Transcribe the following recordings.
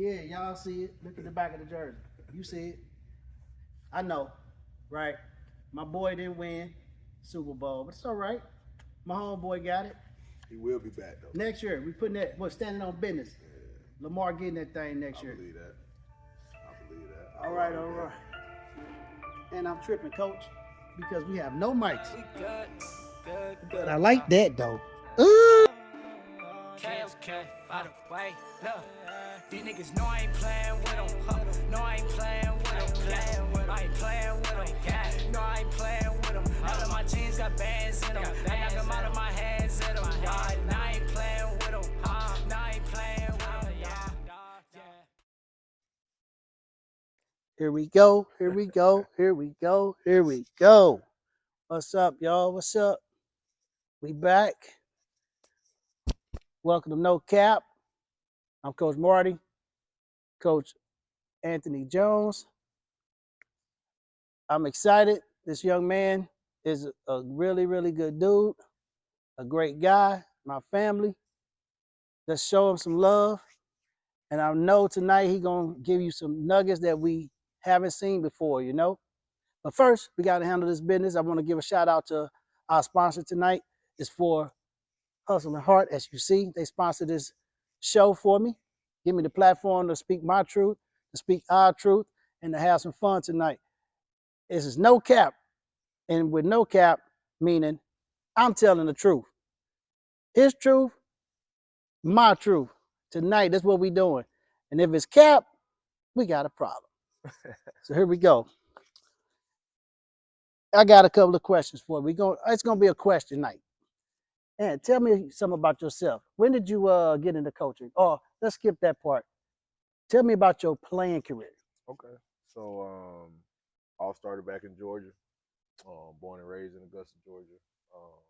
Yeah, y'all see it. Look at the back of the jersey. You see it. I know, right? My boy didn't win Super Bowl, but it's all right. My homeboy got it. He will be back though. Next year, we putting that. We're standing on business. Yeah, Lamar getting that thing next I year. believe that. I believe that. All right, all right. And I'm tripping, coach, because we have no mics. But I like that though. Ooh. Okay, by the way, look. These niggas know I ain't playing with them. Huh? No, I ain't playing with them. I ain't playing with them. Yeah. No, I ain't playing with them. All of my jeans got bands in them. I knock them out of my hands in them. Yeah. Now I ain't playing with them. Now I ain't playing with them. Yeah. Here we go. Here we go. Here we go. Here we go. What's up, y'all? What's up? We back. Welcome to No Cap. I'm Coach Marty, Coach Anthony Jones. I'm excited. This young man is a really, really good dude, a great guy, my family. Let's show him some love. And I know tonight he's going to give you some nuggets that we haven't seen before, you know? But first, we got to handle this business. I want to give a shout out to our sponsor tonight. It's for Hustle and Heart. As you see, they sponsor this show for me. Give me the platform to speak my truth, to speak our truth, and to have some fun tonight. This is No Cap. And with No Cap, meaning I'm telling the truth. His truth, my truth. Tonight, that's what we're doing. And if it's cap, we got a problem. So here we go. I got a couple of questions for you. It's gonna be a question night. And tell me something about yourself. When did you get into coaching? Oh, let's skip that part. Tell me about your playing career. Okay. So all started back in Georgia. Born and raised in Augusta, Georgia. Um,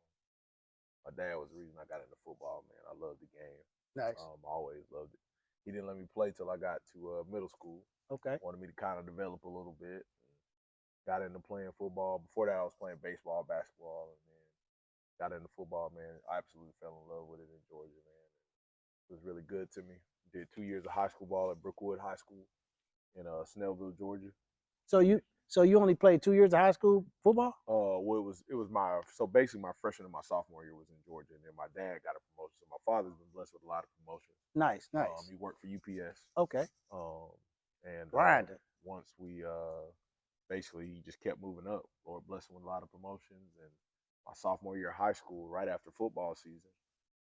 my dad was the reason I got into football. Man, I loved the game. Nice. I always loved it. He didn't let me play till I got to middle school. Okay. Wanted me to kind of develop a little bit. Got into playing football. Before that, I was playing baseball, basketball, and then got into football. Man, I absolutely fell in love with it in Georgia. Man, it was really good to me. Did 2 years of high school ball at Brookwood High School in Snellville, Georgia. So you only played 2 years of high school football? Well, it was my so basically my freshman and my sophomore year was in Georgia, and then my dad got a promotion. So my father's been blessed with a lot of promotions. Nice. He worked for UPS. Okay. And Grinding. once we basically he just kept moving up. Lord bless him with a lot of promotions. And my sophomore year of high school, right after football season,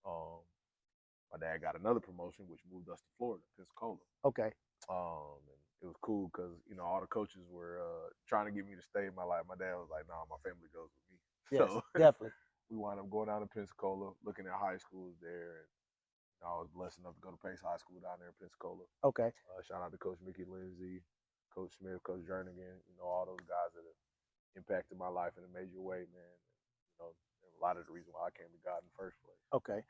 my dad got another promotion, which moved us to Florida, Pensacola. Okay. And it was cool because all the coaches were trying to get me to stay in my life. My dad was like, "Nah, my family goes with me." Yes, So definitely. we wound up going down to Pensacola, looking at high schools there, and I was blessed enough to go to Pace High School down there in Pensacola. Okay. Shout out to Coach Mickey Lindsay, Coach Smith, Coach Jernigan, all those guys that have impacted my life in a major way, man. A lot of the reason why I came to God in the first place. Okay.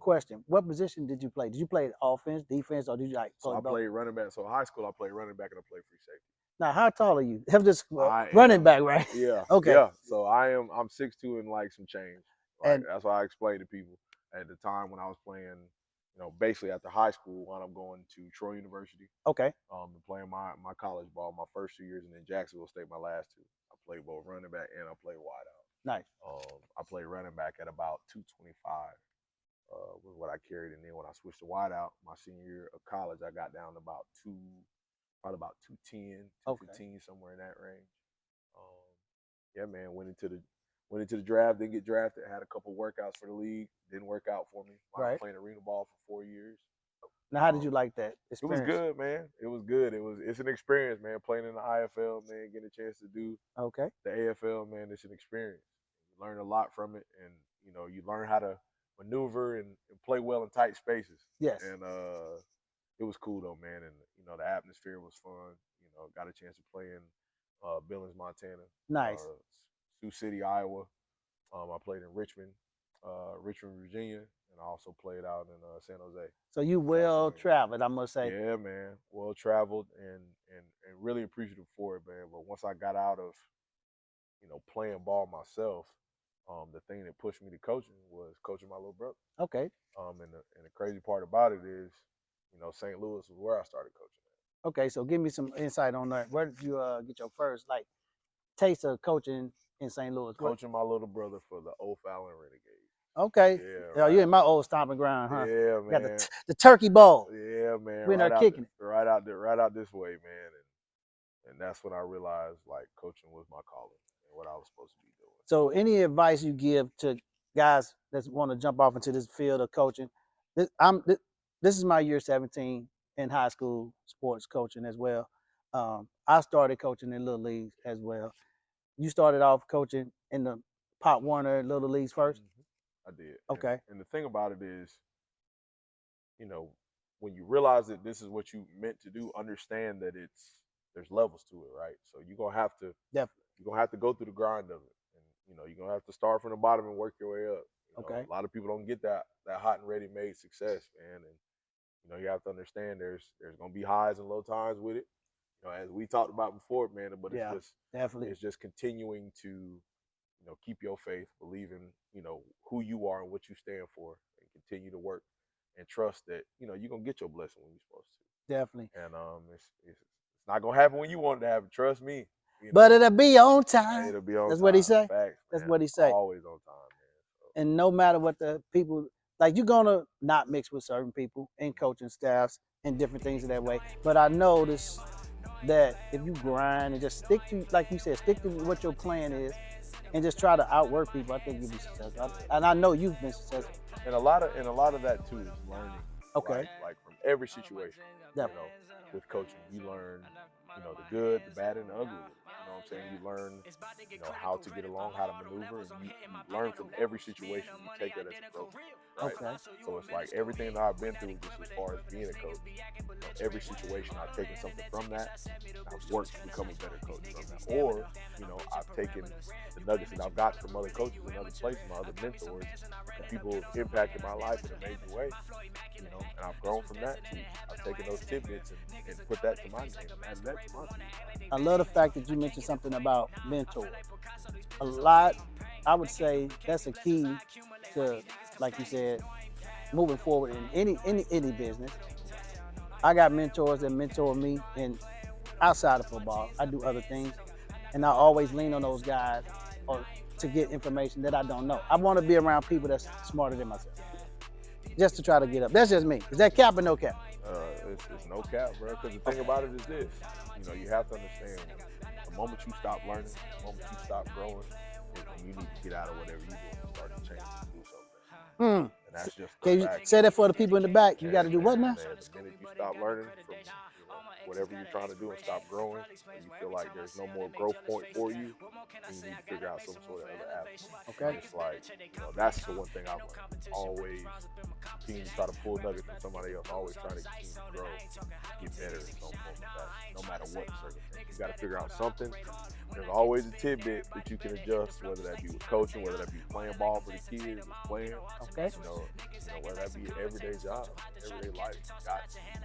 Question: what position did you play? Did you play offense, defense, or did you like? So I played running back. So in high school, I played running back and I played free safety. Now, how tall are you? I'm just running back, right? Yeah. Okay. Yeah. So I'm 6'2" and like some change. Right? And that's why I explained to people at the time when I was playing. Basically after high school, when I'm going to Troy University. Okay. And playing my college ball my first 2 years, and then Jacksonville State my last two. I played both running back and I played wide out. Nice. I played running back at about 225. Was what I carried, and then when I switched to wide out my senior year of college, I got down to probably about 210, 215, okay, somewhere in that range. Yeah, man, went into the draft, didn't get drafted, had a couple workouts for the league, didn't work out for me. I was playing arena ball for 4 years. Now, how did you like that experience? It was good, man. It was good. It's an experience, man. Playing in the IFL, man, getting a chance to do the AFL, man. It's an experience. You learn a lot from it, and you learn how to maneuver and play well in tight spaces. Yes. And it was cool though, man. And the atmosphere was fun. Got a chance to play in Billings, Montana. Nice. Sioux City, Iowa. I played in Richmond, Virginia, and I also played out in San Jose. So you well traveled, I must say. Yeah, man. Well traveled and really appreciative for it, man. But once I got out of playing ball myself, the thing that pushed me to coaching was coaching my little brother. Okay. And the crazy part about it is, you know, St. Louis was where I started coaching. Okay, so give me some insight on that. Where did you get your first like taste of coaching in St. Louis? Coaching my little brother for the O'Fallon Renegades. Okay. Yeah, You in my old stomping ground, huh? Yeah, Got man. the turkey bowl. Yeah, man. We in there kicking it. Right out there, right out this way, man. And that's when I realized like coaching was my calling and what I was supposed to be doing. So, any advice you give to guys that want to jump off into this field of coaching? This is my year 17 in high school sports coaching as well. I started coaching in little leagues as well. You started off coaching in the Pop Warner little leagues 1st. I did. Okay. And the thing about it is, you know, when you realize that this is what you meant to do, understand that there's levels to it, right? So you're gonna have to go through the grind of it, and you know, you're gonna have to start from the bottom and work your way up. You know, Okay. A lot of people don't get that hot and ready made success, man, and you know, you have to understand there's gonna be highs and low times with it. You know, as we talked about before, man, but it's just continuing to, you know, keep your faith, believe in, you know, who you are and what you stand for, and continue to work and trust that, you know, you're gonna get your blessing when you're supposed to. Definitely. And it's not gonna happen when you want it to happen. Trust me. You know? But it'll be on time. It'll be on That's time. what he say. Facts, That's man. what he say. Always on time, man. So. And no matter what the people like, you're gonna not mix with certain people and coaching staffs and different things of that way. But I noticed that if you grind and just stick to, like you said, stick to what your plan is, and just try to outwork people, I think you'll be successful. And I know you've been successful. And a lot of that too is learning. Okay. Like from every situation. Definitely. You know, with coaching, you learn, you know, the good, the bad, and the ugly. You know what I'm saying? You learn, you know, how to get along, how to maneuver, and you learn from every situation. You take that as a growth. Right? Okay. So it's like everything that I've been through, just as far as being a coach, you know, every situation I've taken something from that. I've worked to become a better coach from that. Or, you know, I've taken the nuggets that I've got from other coaches in other places, my other mentors, people who have impacted my life in a major way. You know, and I've grown from that too. I've taken those tidbits and put that to my game, added that to my team. I love the fact that you mentioned something about mentor. A lot, I would say that's a key to, like you said, moving forward in any business. I got mentors that mentor me, and outside of football, I do other things, and I always lean on those guys to get information that I don't know. I want to be around people that's smarter than myself, just to try to get up. That's just me. Is that cap or no cap? It's no cap, bro. Because the thing about it is this: you know, you have to understand. The moment you stop learning, the moment you stop growing, you need to get out of whatever you're doing and start to change and do something. And that's just Can you say that for the people in the back? You got to do what now? The minute you stop learning from, you know, whatever you're trying to do and stop growing, and you feel like there's no more growth point for you, then you need to figure out some sort of other avenue. Okay. And it's like, you know, that's the one thing I've learned. Always continue to try to pull nuggets from somebody else. Always trying to continue to grow, get better in some form of fashion, no matter what circumstance. You got to figure out something. There's always a tidbit that you can adjust, whether that be with coaching, whether that be playing ball for the kids, just playing. Okay. You know, whether that be an everyday job, everyday life, you got to, you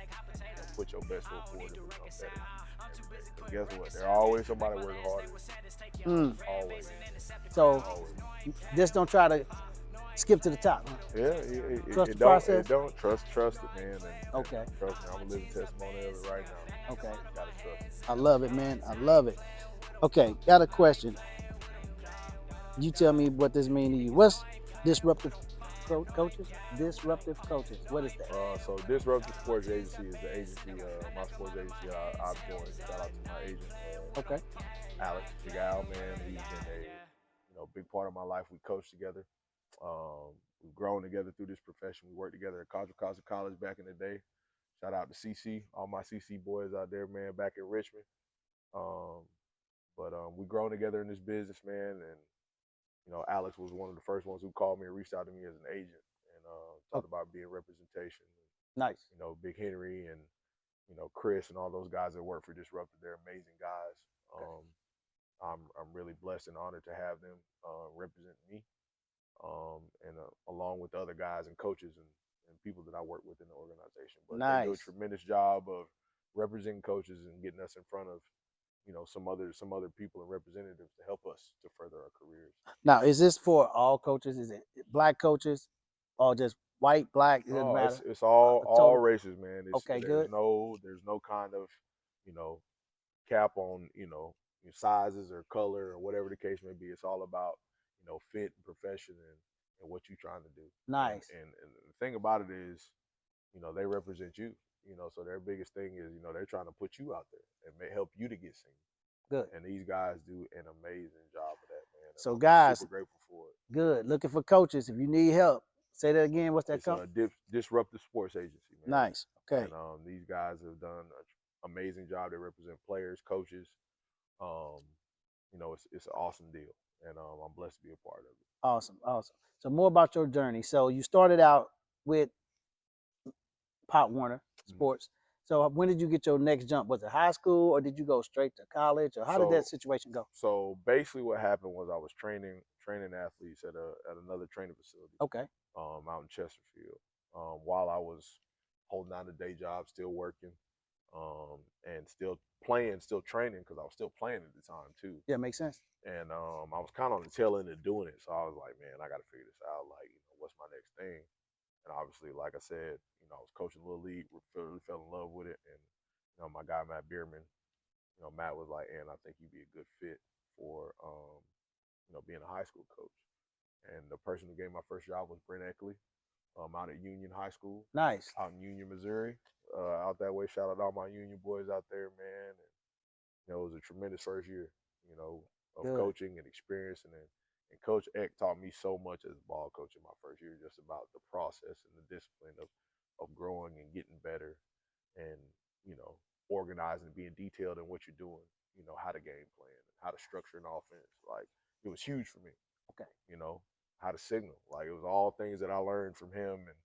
know, put your best foot forward and become better. And guess what? There's always somebody working harder. Always. So Always. just don't try to skip to the top. Huh? Yeah, Trust the process? Don't trust it, man. And Okay. trust me, I'm a living testimony of it right now. Okay. You gotta trust it. I love it, man. I love it. Okay, got a question. You tell me what this means to you. What's disruptive coaches? Disruptive coaches. What is that? So Disruptive Sports Agency is the agency, my sports agency I've joined. Shout out to my agent, Okay. Alex, Big Al, man. He's been a big part of my life. We coached together. We've grown together through this profession. We worked together at Contra Costa College back in the day. Shout out to CC, all my CC boys out there, man, back in Richmond. But we grown together in this business, man, and you know, Alex was one of the first ones who called me and reached out to me as an agent and talked about being representation. Nice. You know, Big Henry and, you know, Chris and all those guys that work for Disruptive. They're amazing guys. Okay. I'm really blessed and honored to have them represent me, and along with the other guys and coaches and people that I work with in the organization. But they do a tremendous job of representing coaches and getting us in front of, you know, some other people and representatives to help us to further our careers. Now, is this for all coaches? Is it black coaches or just white, black, it doesn't Oh, matter. it's all Total. races, man. Okay, good. There's no kind of, you know, cap on, your sizes or color or whatever the case may be. It's all about, fit and profession and what you're trying to do. Nice. And the thing about it is, they represent you. So their biggest thing is, they're trying to put you out there and help you to get seen. Good. And these guys do an amazing job of that, man. And So I'm guys, super grateful for it. good. Looking for coaches. If you need help, say that again. What's that It's company? Disruptive Sports Agency, man. Nice. Okay. And these guys have done an amazing job. They represent players, coaches. It's an awesome deal, and I'm blessed to be a part of it. Awesome. Awesome. So more about your journey. So you started out with Pop Warner Sports. So when did you get your next jump? Was it high school, or did you go straight to college, or how did that situation go? So basically, what happened was I was training athletes at another training facility. Okay. Out in Chesterfield. While I was holding down a day job, still working, and still playing, still training, because I was still playing at the time too. Yeah, makes sense. And I was kind of on the tail end of doing it, so I was like, man, I got to figure this out. Like, what's my next thing? And obviously, like I said, I was coaching Little League, really fell in love with it. And, my guy, Matt Bierman, Matt was like, and I think you'd be a good fit for, being a high school coach. And the person who gave my first job was Brent Eckley, out at Union High School. Nice. Out in Union, Missouri. Out that way. Shout out to all my Union boys out there, man. And, it was a tremendous first year, of Good. coaching and experience. And Coach Eck taught me so much as a ball coach in my first year, just about the process and the discipline of growing and getting better and, organizing and being detailed in what you're doing, how to game plan, how to structure an offense. Like, it was huge for me. Okay. How to signal. Like, it was all things that I learned from him. And,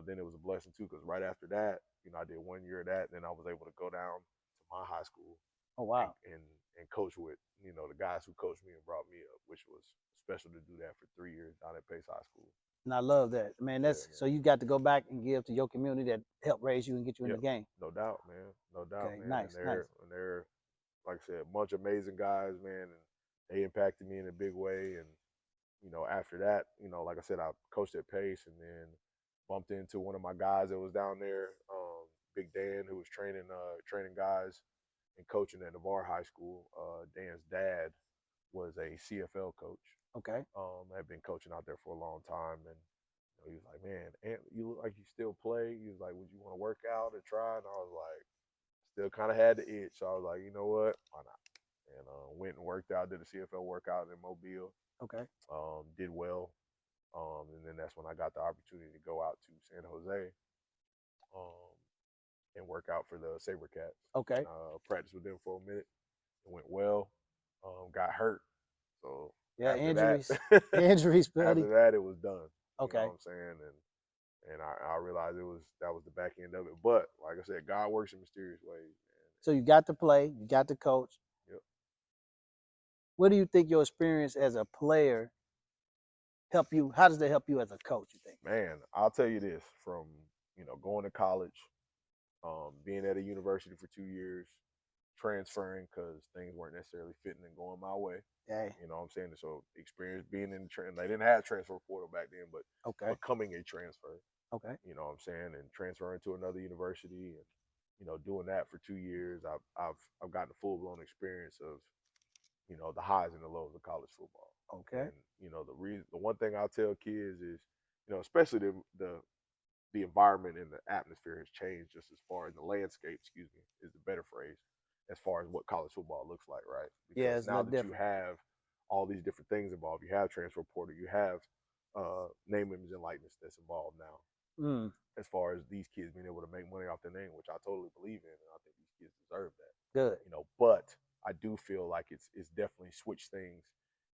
then it was a blessing too, because right after that, I did 1 year of that. And then I was able to go down to my high school. Oh, wow. And coach with, the guys who coached me and brought me up, which was special to do that for 3 years down at Pace High School. And I love that, man. That's so you got to go back and give to your community that helped raise you and get you in the game. No doubt, man. No doubt, Okay, man. nice, And they're, like I said, a bunch of amazing guys, man. And they impacted me in a big way. And, after that, like I said, I coached at Pace and then bumped into one of my guys that was down there, Big Dan, who was training guys and coaching at Navarre High School. Dan's dad was a CFL coach. Okay. Had been coaching out there for a long time, and he was like, "Man, you look like you still play." He was like, "Would you want to work out or try?" And I was like, still kind of had the itch. So I was like, you know what, why not? And went and worked out, did a CFL workout in Mobile. Okay. Did well, and then that's when I got the opportunity to go out to San Jose, and work out for the SaberCats. Okay. Practiced with them for a minute. It went well. Got hurt, so. Yeah, After injuries. that, Injuries, buddy. After that, it was done. Okay. You know what I'm saying? And I realized that was the back end of it. But like I said, God works in mysterious ways, man. So you got to play, you got to coach. Yep. What do you think your experience as a player help you? How does that help you as a coach, you think? Man, I'll tell you this, from, going to college, being at a university for 2 years, transferring because things weren't necessarily fitting and going my way. Yeah. You know what I'm saying? So experience being in the they didn't have transfer portal back then, but Okay. becoming a transfer. Okay. You know what I'm saying? And transferring to another university and, doing that for 2 years, I've gotten a full blown experience of, the highs and the lows of college football. Okay. And, the one thing I'll tell kids is, especially the environment and the atmosphere has changed just as far as the landscape, excuse me, is the better phrase, as far as what college football looks like, right? Because yeah, it's now that different. you have all these different things involved, you have transfer portal, you have name, image, and likeness that's involved now. As far as these kids being able to make money off their name, which I totally believe in, and I think these kids deserve that. Good. But I do feel like it's definitely switched things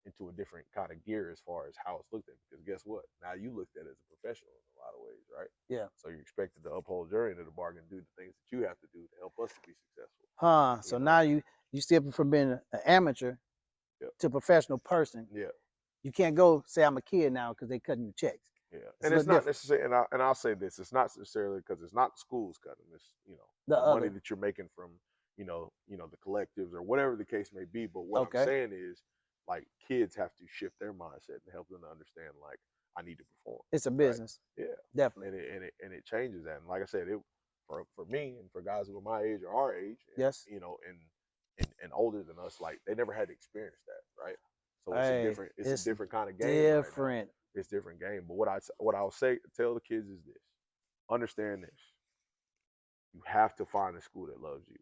into a different kind of gear as far as how it's looked at. Because guess what? Now you looked at it as a professional in a lot of ways, right? Yeah. So you're expected to uphold your end of the bargain, do the things that you have to do to help us to be successful. So now you step from being an amateur to a professional person. Yeah. You can't go say I'm a kid now because they cutting you checks. Yeah. And it's not necessarily, and I'll say this, it's not necessarily because it's not the schools cutting this, the money that you're making from, the collectives or whatever the case may be. But what I'm saying is, like, kids have to shift their mindset and help them to understand, like, I need to perform. It's a Right? business. Yeah, Definitely. and it changes that. And like I said, it for me and for guys who are my age or our age, and Yes. you know, and older than us, like they never had to experience that, right? So Hey, it's a it's different kind of game right now. different. It's a different game. But what I'll say tell the kids is this: understand this. You have to find a school that loves you,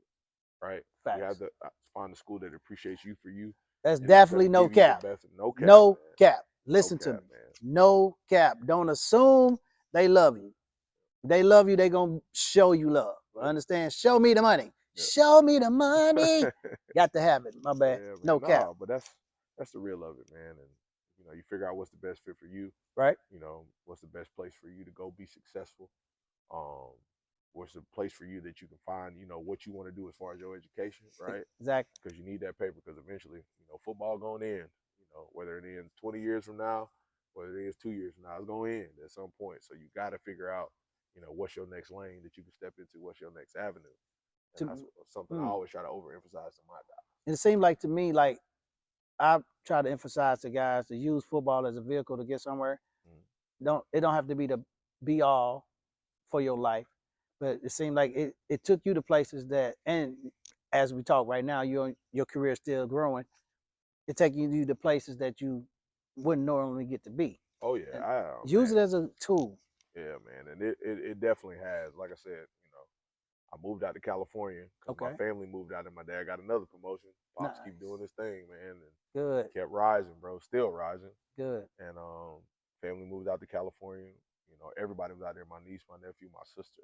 right? You have Facts. to find a school that appreciates you for you That's and is going definitely to no give you the cap. best. No cap, No man. cap. No Listen to cap, me. man. No cap. Don't assume they love you. They love you, they gonna show you love. Understand? Show me the money. Yeah. Show me the money. Got to have it. My bad. Yeah, man. No cap. But that's the real of it, man. And you know, you figure out what's the best fit for you. Right? You know, what's the best place for you to go be successful. Um, what's the place for you that you can find, you know, what you want to do as far as your education, right? Exactly. Because you need that paper. Because eventually, you know, football going in. You know, whether it ends 20 years from now, whether it ends 2 years from now, it's going to end at some point. So you got to figure out, you know, what's your next lane that you can step into. What's your next avenue? And that's something I always try to overemphasize to my guys. It seemed like to me, like I try to emphasize to guys to use football as a vehicle to get somewhere. It don't have to be the be all for your life, but it seemed like it took you to places that, and as we talk right now, your career is still growing. It taking you to places that you wouldn't normally get to be. Oh yeah, Use man. it as a tool. Yeah, man, and it definitely has. Like I said, you know, I moved out to California because my Okay. family moved out, and my dad got another promotion. Pops keep Nice. doing his thing, man, and Good. kept rising, bro. Still rising. Good. And family moved out to California. You know, everybody was out there. My niece, my nephew, my sister,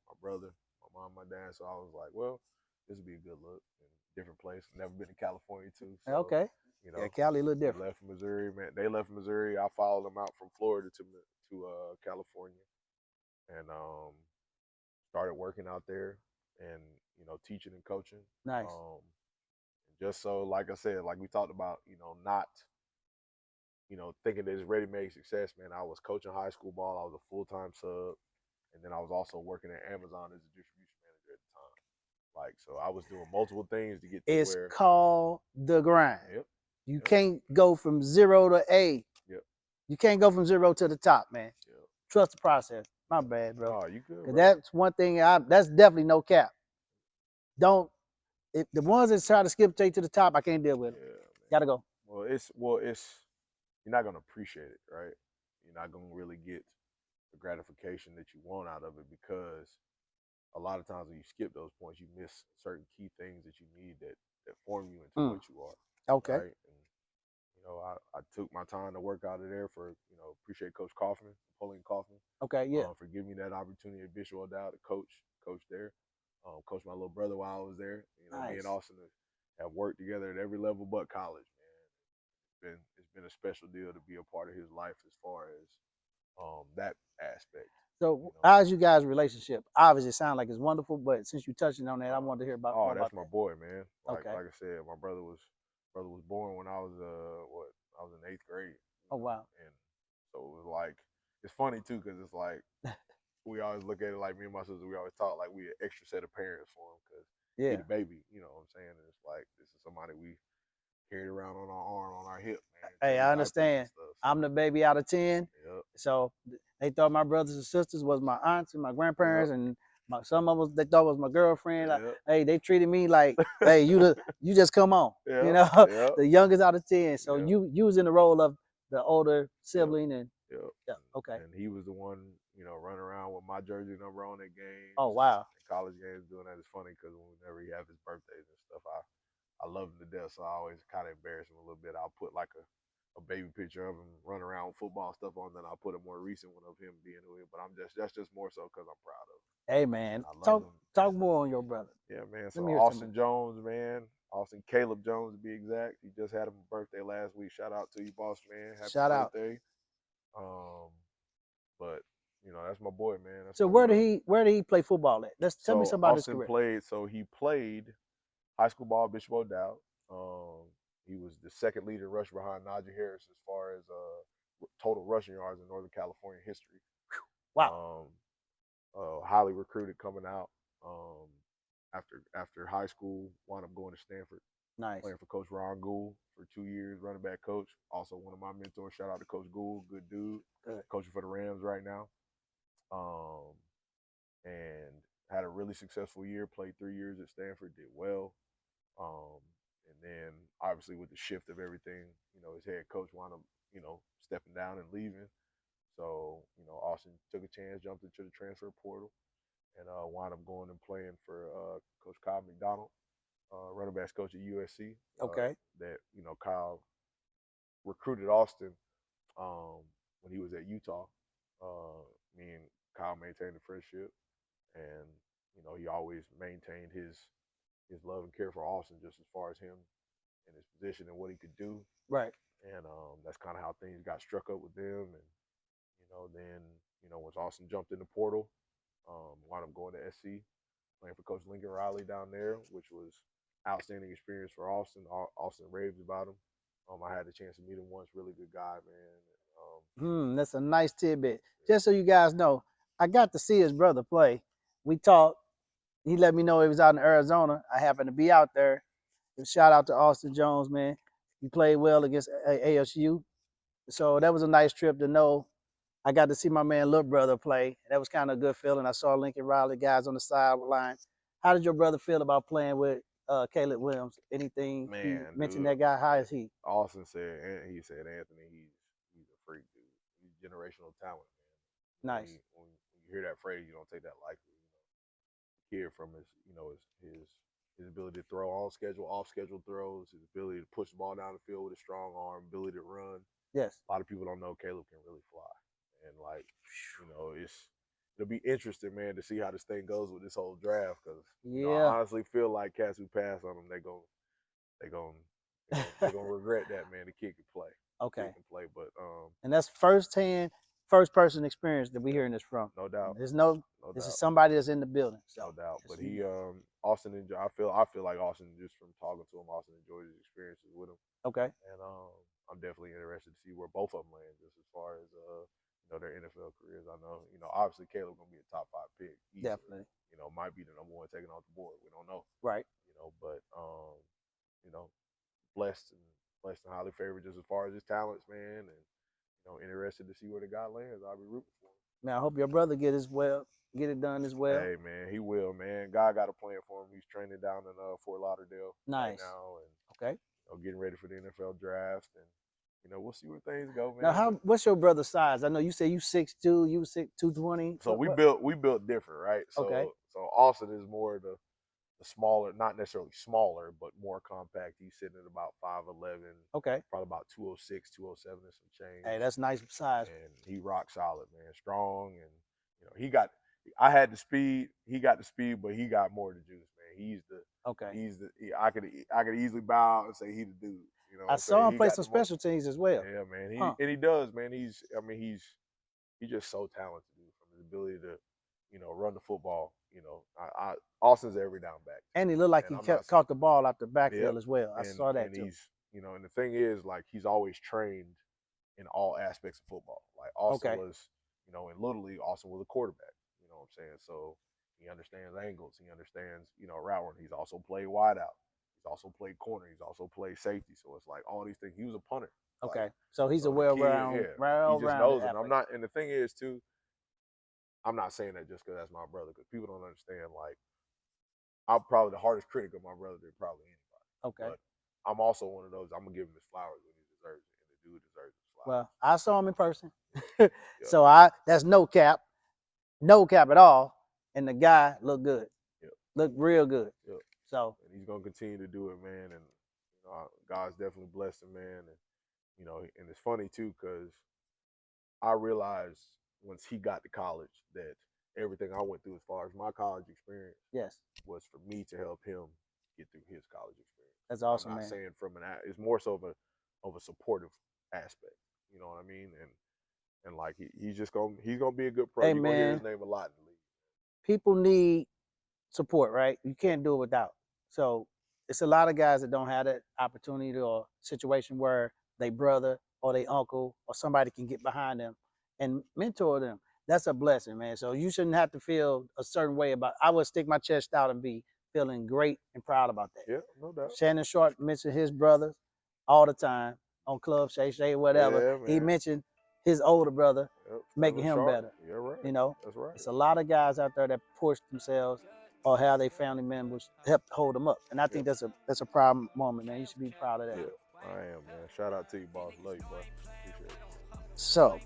my brother, my mom, my dad. So I was like, well, this would be a good look. And different place. Never been to California too. So, Okay. you know, Yeah, Cali a little we different. left Missouri, man. They left Missouri. I followed them out from Florida to California, and started working out there, and you know, teaching and coaching. Nice. Just so, like I said, like we talked about, you know, not, you know, thinking that it's ready-made success, man. I was coaching high school ball. I was a full-time sub, and then I was also working at Amazon as a distribution manager at the time. Like, so I was doing multiple things to get to It's where. called the grind. Yep. You can't go from 0 to A. Yep. You can't go from 0 to the top, man. Yep. Trust the process. My bad, bro. Oh, you good, bro. That's one thing. That's definitely no cap. Don't. If the ones that try to skip straight to the top, I can't deal with them. Gotta go. Well, it's you're not gonna appreciate it, right? You're not gonna really get the gratification that you want out of it, because a lot of times when you skip those points, you miss certain key things that you need that form you into what you are. Okay. Right? And you know, I took my time to work out of there for, you know, appreciate Coach Kaufman, Napoleon Kaufman. Okay. Yeah. For giving me that opportunity at Bishop O'Dowd to coach there. Coach my little brother while I was there. You know, me and Austin have worked together at every level but college, man. It's been a special deal to be a part of his life as far as that aspect. So, you know, how's you guys' relationship? Obviously, it sounds like it's wonderful, but since you're touching on that, I wanted to hear about. Oh, that's my boy, man. Like okay. Like I said, my brother was born when I was I was in 8th grade. Oh wow. And so it was like, it's funny too, because it's like we always look at it like, me and my sister, we always talk like we an extra set of parents for him, because he the baby, you know what I'm saying? And it's like, this is somebody we carried around on our arm, on our hip, man. Hey, I understand. I'm the baby out of 10. Yep. So they thought my brothers and sisters was my aunts and my grandparents, and some of them they thought was my girlfriend. Like, hey, they treated me like, hey, you just come on. You know, the youngest out of 10. So you was in the role of the older sibling, and okay. And he was the one, you know, running around with my jersey number on at games. Oh wow. College games doing that is funny, because whenever he have his birthdays and stuff, I love him to death. So I always kind of embarrass him a little bit. I'll put like a baby picture of him running around with football stuff on, then I'll put a more recent one of him being who he is. But that's just more so because I'm proud of him. Hey man, talk more on your brother. Yeah, man. So Austin Jones, man. Austin Caleb Jones to be exact. He just had a birthday last week. Shout out to you, boss man. Happy birthday. But you know, that's my boy, man. That's so where did he play football at? Tell me something about his career. He played high school ball at Bishop O'Dowd. He was the second leader rusher behind Najee Harris as far as total rushing yards in Northern California history. Wow. Highly recruited coming out after high school, wound up going to Stanford. Nice. playing for Coach Ron Gould for 2 years, running back coach. Also one of my mentors. Shout out to Coach Gould, good dude. Good. Coaching for the Rams right now. And had a really successful year. Played 3 years at Stanford, did well. And then obviously with the shift of everything, his head coach wound up, stepping down and leaving. So, Austin took a chance, jumped into the transfer portal, and wound up going and playing for Coach Kyle McDonald, running backs coach at USC. Okay. That, Kyle recruited Austin when he was at Utah. Me and Kyle maintained a friendship, and, he always maintained his love and care for Austin just as far as him and his position and what he could do. Right. And that's kind of how things got struck up with them. And, then, once Austin jumped in the portal, wound up going to SC, playing for Coach Lincoln Riley down there, which was outstanding experience for Austin. Austin raves about him. I had the chance to meet him once. Really good guy, man. That's a nice tidbit. Just so you guys know, I got to see his brother play. We talked. He let me know he was out in Arizona. I happened to be out there. Shout out to Austin Jones, man. He played well against ASU. So that was a nice trip to know. I got to see my man, little brother, play. That was kind of a good feeling. I saw Lincoln Riley guys on the sideline. How did your brother feel about playing with Caleb Williams? Anything? Man, he mentioned dude. that guy. How is he? Austin said, Anthony, he's a freak, dude. He's generational talent, man. Nice. When you hear that phrase, you don't take that lightly. Kid from his ability to throw on schedule, off schedule throws, his ability to push the ball down the field with a strong arm, ability to run. Yes. A lot of people don't know Caleb can really fly. And it'll be interesting, man, to see how this thing goes with this whole draft, because I honestly feel like cats who pass on him, they're gonna regret that, man. The kid can play. Okay. The kid can play, but and that's first person experience that we're hearing this from. No doubt. This doubt. is somebody that's in the building. So. No doubt. But he Austin enjoyed. I feel like Austin, just from talking to him, Austin enjoyed his experiences with him. Okay. And I'm definitely interested to see where both of them land, just as far as their NFL careers. I know, obviously Caleb gonna be a top 5 pick. Easily. Definitely. Might be the number 1 taken off the board. We don't know. Right. But blessed and highly favored just as far as his talents, man, and interested to see where the guy lands. I'll be rooting for him. Man, I hope your brother get it done as well. Hey, man, he will, man. God got a plan for him. He's training down in Fort Lauderdale right now, and okay, getting ready for the NFL draft, and we'll see where things go, man. Now, what's your brother's size? I know you say you 6'2", you 220. So we built different, right? So, okay. So Austin is more the smaller, not necessarily smaller, but more compact. He's sitting at about 5'11". Okay. Probably about 206, 207 and some change. Hey, that's nice size. And he rock solid, man. Strong, and I had the speed. He got the speed, but he got more to juice, man. I could easily bow and say he the dude. I saw him play some special teams as well. Yeah, man. And he does, man. He's just so talented, dude, from his ability to, run the football. Austin's every down back. And he looked like he caught the ball out the backfield as well. I saw that and too. He's, and the thing is, like, he's always trained in all aspects of football. Like Austin was, in Little League, Austin was a quarterback. You know what I'm saying? So he understands angles. He understands, route running. He's also played wide out. He's also played corner. He's also played safety. So it's like all these things. He was a punter. Okay. So he's a well-rounded. He just knows it. And the thing is too, I'm not saying that just because that's my brother, because people don't understand. Like, I'm probably the hardest critic of my brother than probably anybody. Okay. But I'm also one of those. I'm gonna give him his flowers when he deserves it, and the dude deserves his flowers. Well, I saw him in person, so that's no cap at all. And the guy looked good. Looked real good. So. And he's gonna continue to do it, man. And God's definitely blessed him, man. And and it's funny too, because I realized once he got to college that everything I went through as far as my college experience was for me to help him get through his college experience. That's awesome, I'm not man. saying it's more so of a supportive aspect. You know what I mean? And like he's gonna be a good pro. Hey, You're man, gonna hear his name a lot in the league. People need support, right? You can't do it without. So it's a lot of guys that don't have that opportunity or situation where they brother or they uncle or somebody can get behind them and mentor them. That's a blessing, man. So you shouldn't have to feel a certain way about. I would stick my chest out and be feeling great and proud about that. Yeah, no doubt. Shannon Sharp mentioned his brother all the time on Club Shay Shay, whatever. Yeah, He man. mentioned his older brother Yep, making Sterling him Sharp. better. You're right. You know, That's right. it's a lot of guys out there that push themselves or have their family members help hold them up, and I think that's a proud moment, man. You should be proud of that. Yeah, I am, man. Shout out to you, boss. Love you, bro. Appreciate it. So,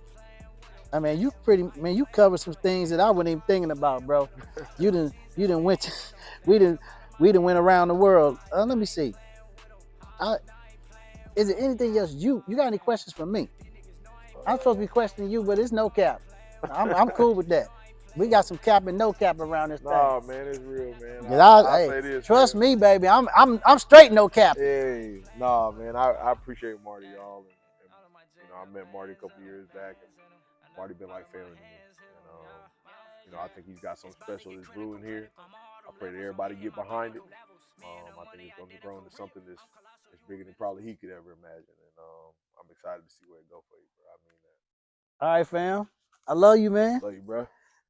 I mean, you covered some things that I wasn't even thinking about, bro. You didn't went to, we didn't went around the world. Let me see. Is there anything else you got any questions for me? I'm supposed to be questioning you, but it's no cap. I'm cool with that. We got some cap and no cap around this thing. Nah, man, it's real, man. Hey, say this, trust man. me, baby. I'm straight no cap. Hey, nah, man. I appreciate Marty, y'all. And, you know, I met Marty a couple years back, and Marty been like family to me. And you know, I think he's got something special that's brewing here. I pray that everybody get behind it. I think it's going to grow into something that's bigger than probably he could ever imagine. And I'm excited to see where it go for you, bro. I mean that. All right, fam. I love you, man. Love you, bro.